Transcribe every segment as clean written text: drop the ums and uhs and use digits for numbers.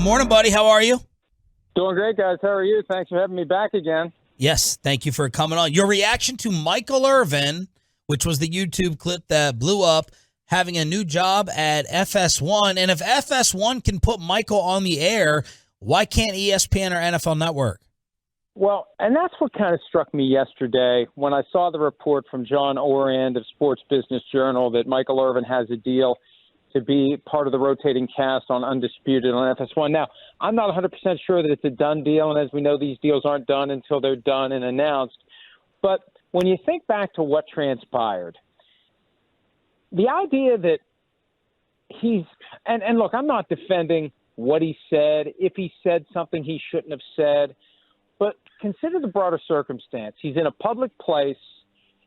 Morning, buddy. How are you? Doing great, guys. How are you? Thanks for having me back again. Yes, thank you for coming on. Your reaction to Michael Irvin, which was the YouTube clip that blew up, having a new job at FS1. And if FS1 can put Michael on the air, why can't ESPN or NFL Network? Well, and that's what kind of struck me yesterday when I saw the report from John Orand of Sports Business Journal that Michael Irvin has a deal to be part of the rotating cast on Undisputed on FS1. Now, I'm not 100% sure that it's a done deal, and as we know, these deals aren't done until they're done and announced. But when you think back to what transpired, the idea that he's – and look, I'm not defending what he said, if he said something he shouldn't have said, but consider the broader circumstance. He's in a public place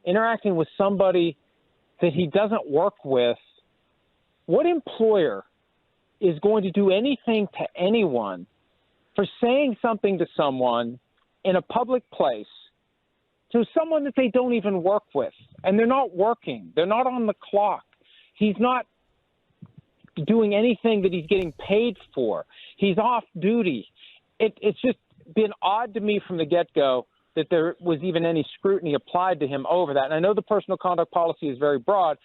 interacting with somebody that he doesn't work with. What employer is going to do anything to anyone for saying something to someone in a public place to someone that they don't even work with? And they're not working. They're not on the clock. He's not doing anything that he's getting paid for. He's off duty. It's just been odd to me from the get-go that there was even any scrutiny applied to him over that. And I know the personal conduct policy is very broad,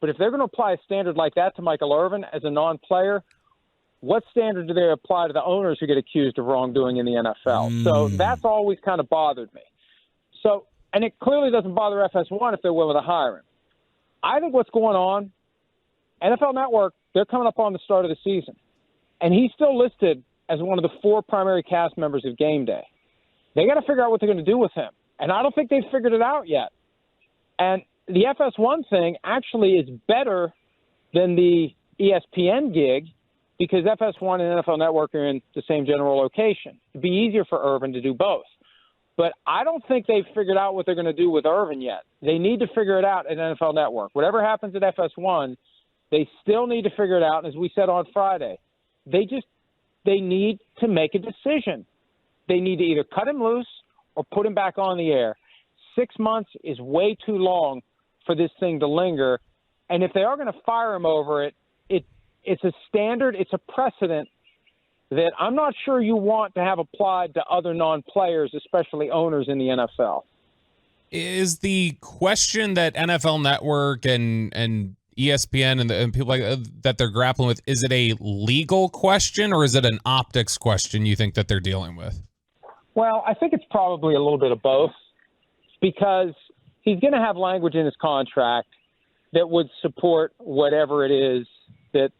but if they're going to apply a standard like that to Michael Irvin as a non-player, what standard do they apply to the owners who get accused of wrongdoing in the NFL? So that's always kind of bothered me. So, and it clearly doesn't bother FS1 if they're willing to hire him. I think what's going on, NFL Network, they're coming up on the start of the season, and he's still listed as one of the 4 primary cast members of Game Day. They got to figure out what they're going to do with him, and I don't think they've figured it out yet. And the FS1 thing actually is better than the ESPN gig because FS1 and NFL Network are in the same general location. It'd be easier for Irvin to do both. But I don't think they've figured out what they're going to do with Irvin yet. They need to figure it out at NFL Network. Whatever happens at FS1, they still need to figure it out. And as we said on Friday, they need to make a decision. They need to either cut him loose or put him back on the air. 6 months is way too long for this thing to linger. And if they are going to fire him over it, it's a standard, it's a precedent that I'm not sure you want to have applied to other non-players, especially owners in the NFL. Is the question that NFL Network and ESPN and people like that they're grappling with, is it a legal question or is it an optics question you think that they're dealing with? Well, I think it's probably a little bit of both because he's going to have language in his contract that would support whatever it is that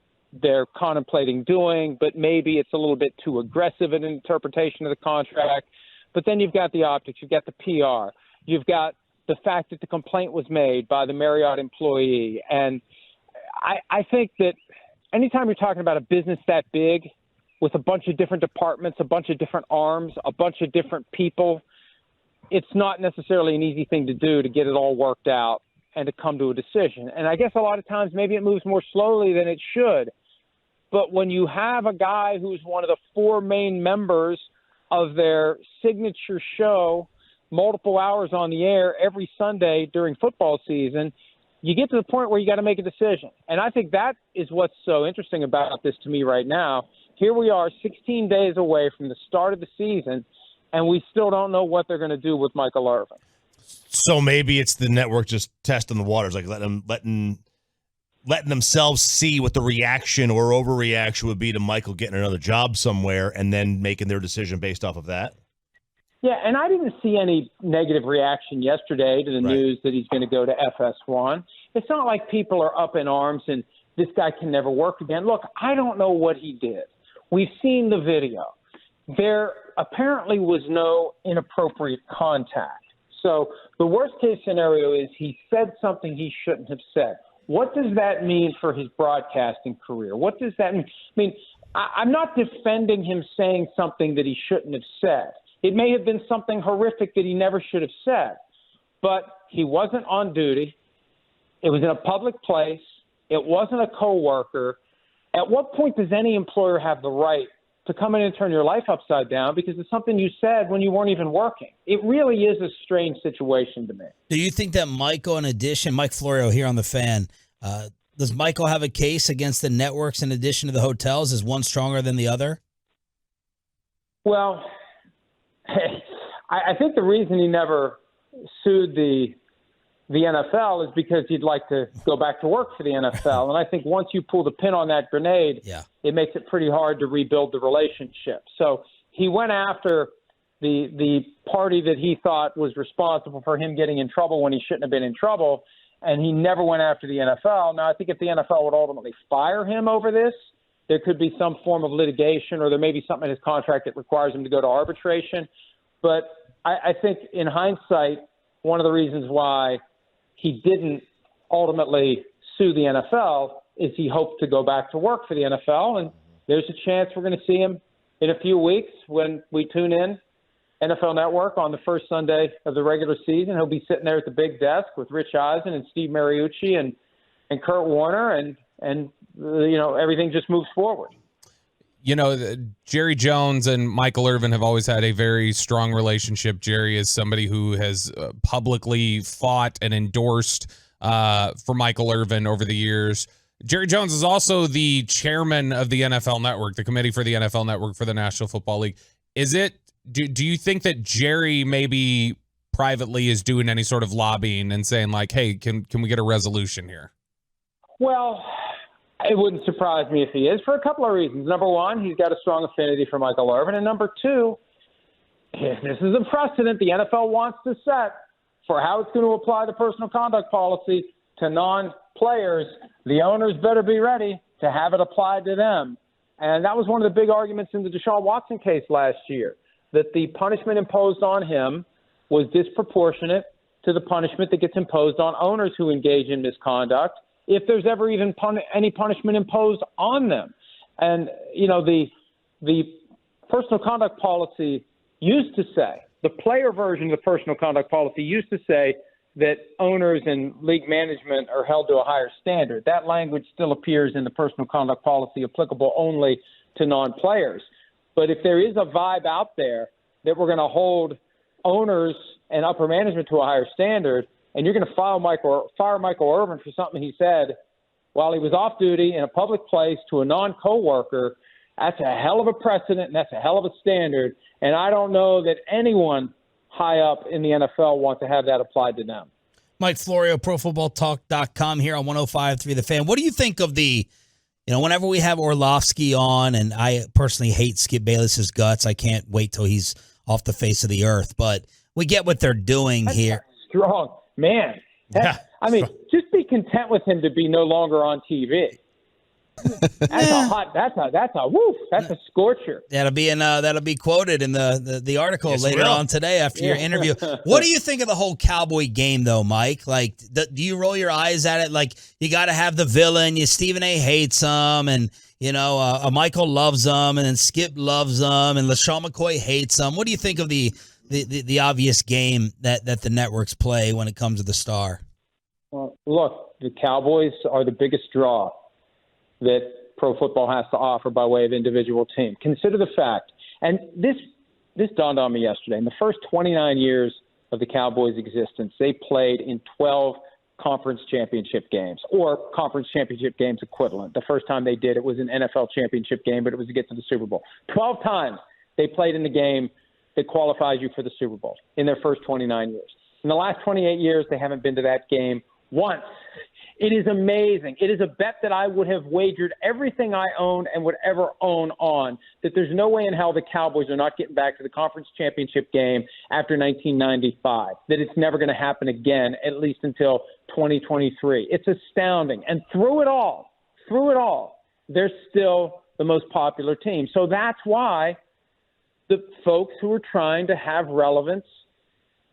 they're contemplating doing, but maybe it's a little bit too aggressive an interpretation of the contract. But then you've got the optics, you've got the PR, you've got the fact that the complaint was made by the Marriott employee. And I think that anytime you're talking about a business that big with a bunch of different departments, a bunch of different arms, a bunch of different people, it's not necessarily an easy thing to do to get it all worked out and to come to a decision. And I guess a lot of times maybe it moves more slowly than it should. But when you have a guy who's one of the 4 main members of their signature show, multiple hours on the air every Sunday during football season, you get to the point where you got to make a decision. And I think that is what's so interesting about this to me right now. Here we are 16 days away from the start of the season, and we still don't know what they're going to do with Michael Irvin. So maybe it's the network just testing the waters, like letting themselves see what the reaction or overreaction would be to Michael getting another job somewhere and then making their decision based off of that. Yeah, and I didn't see any negative reaction yesterday to the news that he's going to go to FS1. It's not like people are up in arms and this guy can never work again. Look, I don't know what he did. We've seen the video. There apparently was no inappropriate contact. So the worst case scenario is he said something he shouldn't have said. What does that mean for his broadcasting career? What does that mean? I mean, I'm not defending him saying something that he shouldn't have said. It may have been something horrific that he never should have said, but he wasn't on duty. It was in a public place. It wasn't a coworker. At what point does any employer have the right to come in and turn your life upside down because it's something you said when you weren't even working? It really is a strange situation to me. Do you think that Michael, in addition, Mike Florio here on The Fan, does Michael have a case against the networks in addition to the hotels? Is one stronger than the other? Well, I think the reason he never sued the NFL is because he'd like to go back to work for the NFL. And I think once you pull the pin on that grenade, it makes it pretty hard to rebuild the relationship. So he went after the party that he thought was responsible for him getting in trouble when he shouldn't have been in trouble, and he never went after the NFL. Now, I think if the NFL would ultimately fire him over this, there could be some form of litigation, or there may be something in his contract that requires him to go to arbitration. But I think in hindsight, one of the reasons why he didn't ultimately sue the NFL is he hoped to go back to work for the NFL. And there's a chance we're going to see him in a few weeks when we tune in NFL Network on the first Sunday of the regular season. He'll be sitting there at the big desk with Rich Eisen and Steve Mariucci and Kurt Warner, and everything just moves forward. Jerry Jones and Michael Irvin have always had a very strong relationship. Jerry is somebody who has publicly fought and endorsed for Michael Irvin over the years. Jerry Jones is also the chairman of the NFL Network, the committee for the NFL Network for the National Football League. Do you think that Jerry maybe privately is doing any sort of lobbying and saying like, hey, can we get a resolution here? Well, it wouldn't surprise me if he is, for a couple of reasons. Number one, he's got a strong affinity for Michael Irvin. And number two, this is a precedent the NFL wants to set for how it's going to apply the personal conduct policy to non-players. The owners better be ready to have it applied to them. And that was one of the big arguments in the Deshaun Watson case last year, that the punishment imposed on him was disproportionate to the punishment that gets imposed on owners who engage in misconduct, if there's ever even any punishment imposed on them. And, the personal conduct policy used to say, the player version of the personal conduct policy used to say that owners and league management are held to a higher standard. That language still appears in the personal conduct policy, applicable only to non-players. But if there is a vibe out there that we're going to hold owners and upper management to a higher standard, and you're going to fire Michael Irvin for something he said while he was off duty in a public place to a non-coworker, that's a hell of a precedent and that's a hell of a standard. And I don't know that anyone high up in the NFL wants to have that applied to them. Mike Florio, ProFootballTalk.com here on 105.3 The Fan. What do you think of whenever we have Orlovsky on, and I personally hate Skip Bayless's guts, I can't wait till he's off the face of the earth, but we get what they're doing here. Strong. Man, just be content with him to be no longer on TV. That's a scorcher. That'll be quoted in the article later on today after your interview. What do you think of the whole Cowboy game though, Mike? Like, do you roll your eyes at it? Like, you got to have the villain. Stephen A. hates him, and Michael loves him, and then Skip loves him, and LaShawn McCoy hates him. What do you think of the obvious game that the networks play when it comes to the star? Well, look, the Cowboys are the biggest draw that pro football has to offer by way of individual team. Consider the fact, and this dawned on me yesterday, in the first 29 years of the Cowboys' existence, they played in 12 conference championship games, or conference championship games equivalent. The first time they did, it was an NFL championship game, but it was to get to the Super Bowl. 12 times they played in the game that qualifies you for the Super Bowl in their first 29 years. In the last 28 years, they haven't been to that game once. It is amazing. It is a bet that I would have wagered everything I own and would ever own on, that there's no way in hell the Cowboys are not getting back to the conference championship game after 1995, that it's never going to happen again, at least until 2023. It's astounding. And through it all, they're still the most popular team. So that's why the folks who are trying to have relevance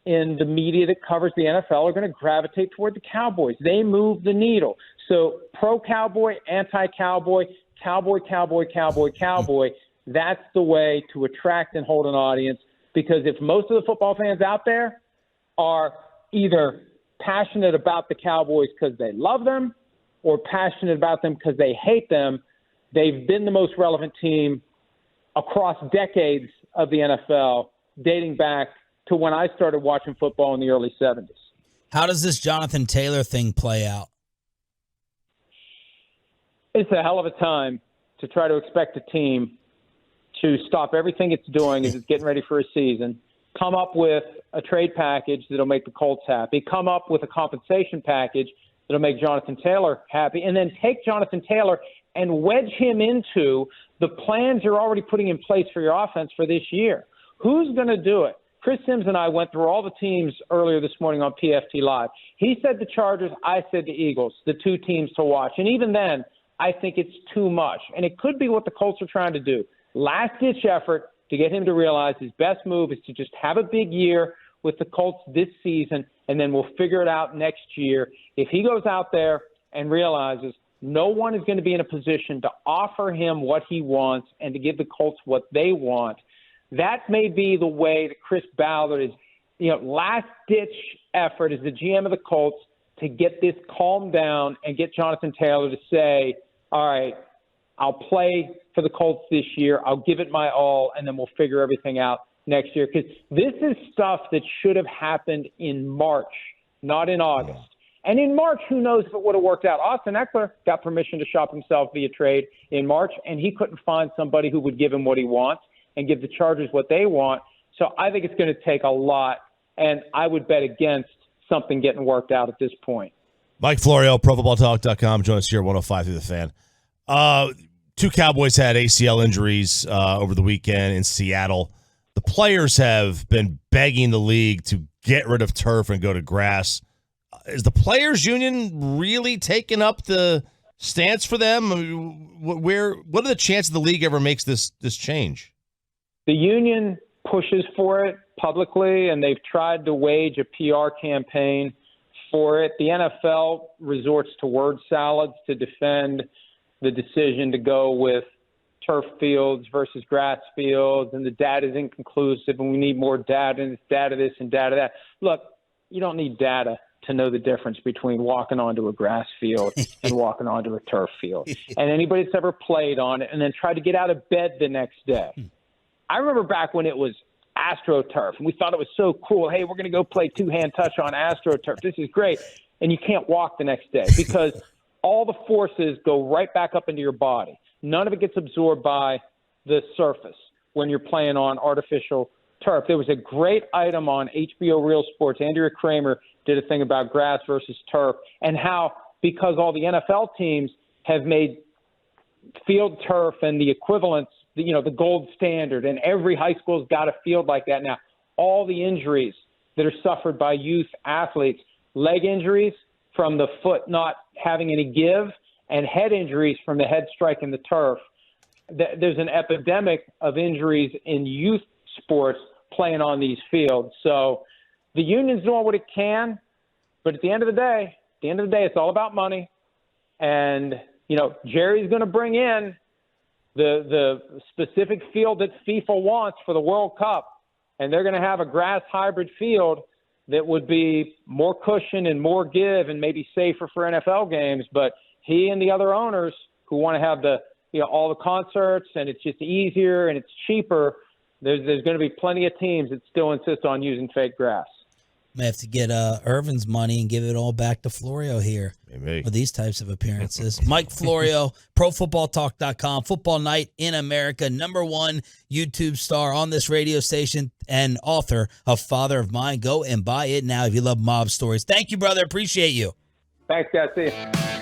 in the media that covers the NFL are going to gravitate toward the Cowboys. They move the needle. So pro-Cowboy, anti-Cowboy, Cowboy, that's the way to attract and hold an audience, because if most of the football fans out there are either passionate about the Cowboys because they love them or passionate about them because they hate them, they've been the most relevant team across decades of the NFL, dating back to when I started watching football in the early 70s. How does this Jonathan Taylor thing play out? It's a hell of a time to try to expect a team to stop everything it's doing as it's getting ready for a season, come up with a trade package that'll make the Colts happy, come up with a compensation package that'll make Jonathan Taylor happy, and then take Jonathan Taylor and wedge him into the plans you're already putting in place for your offense for this year. Who's going to do it? Chris Sims and I went through all the teams earlier this morning on PFT Live. He said the Chargers, I said the Eagles, the two teams to watch. And even then, I think it's too much. And it could be what the Colts are trying to do. Last-ditch effort to get him to realize his best move is to just have a big year with the Colts this season, and then we'll figure it out next year. If he goes out there and realizes no one is going to be in a position to offer him what he wants and to give the Colts what they want, that may be the way that Chris Ballard is, last-ditch effort as the GM of the Colts to get this calmed down and get Jonathan Taylor to say, all right, I'll play for the Colts this year. I'll give it my all, and then we'll figure everything out next year. Because this is stuff that should have happened in March, not in August. And in March, who knows if it would have worked out. Austin Eckler got permission to shop himself via trade in March, and he couldn't find somebody who would give him what he wants and give the Chargers what they want. So I think it's going to take a lot, and I would bet against something getting worked out at this point. Mike Florio, ProFootballTalk.com. Join us here at 105 through the Fan. Two Cowboys had ACL injuries over the weekend in Seattle. The players have been begging the league to get rid of turf and go to grass. Is the players' union really taking up the stance for them? I mean, what are the chances the league ever makes this change? The union pushes for it publicly, and they've tried to wage a PR campaign for it. The NFL resorts to word salads to defend the decision to go with turf fields versus grass fields, and the data is inconclusive, and we need more data, and it's data this and data that. Look, you don't need data to know the difference between walking onto a grass field and walking onto a turf field. And anybody that's ever played on it and then tried to get out of bed the next day. I remember back when it was AstroTurf, and we thought it was so cool. Hey, we're going to go play two-hand touch on AstroTurf. This is great. And you can't walk the next day because all the forces go right back up into your body. None of it gets absorbed by the surface when you're playing on artificial turf. There was a great item on HBO Real Sports. Andrea Kramer did a thing about grass versus turf and how, because all the NFL teams have made field turf and the equivalents, the gold standard, and every high school's got a field like that now. All the injuries that are suffered by youth athletes, leg injuries from the foot not having any give, and head injuries from the head striking the turf. There's an epidemic of injuries in youth sports playing on these fields. So the union's doing what it can, but at the end of the day, it's all about money. And, Jerry's going to bring in the specific field that FIFA wants for the World Cup, and they're going to have a grass hybrid field that would be more cushion and more give and maybe safer for NFL games. But he and the other owners who want to have all the concerts, and it's just easier and it's cheaper, there's going to be plenty of teams that still insist on using fake grass. May have to get Irvin's money and give it all back to Florio here with these types of appearances. Mike Florio, ProFootballTalk.com, Football Night in America, #1 YouTube star on this radio station and author of Father of Mine. Go and buy it now if you love mob stories. Thank you, brother. Appreciate you. Thanks, guys. See you.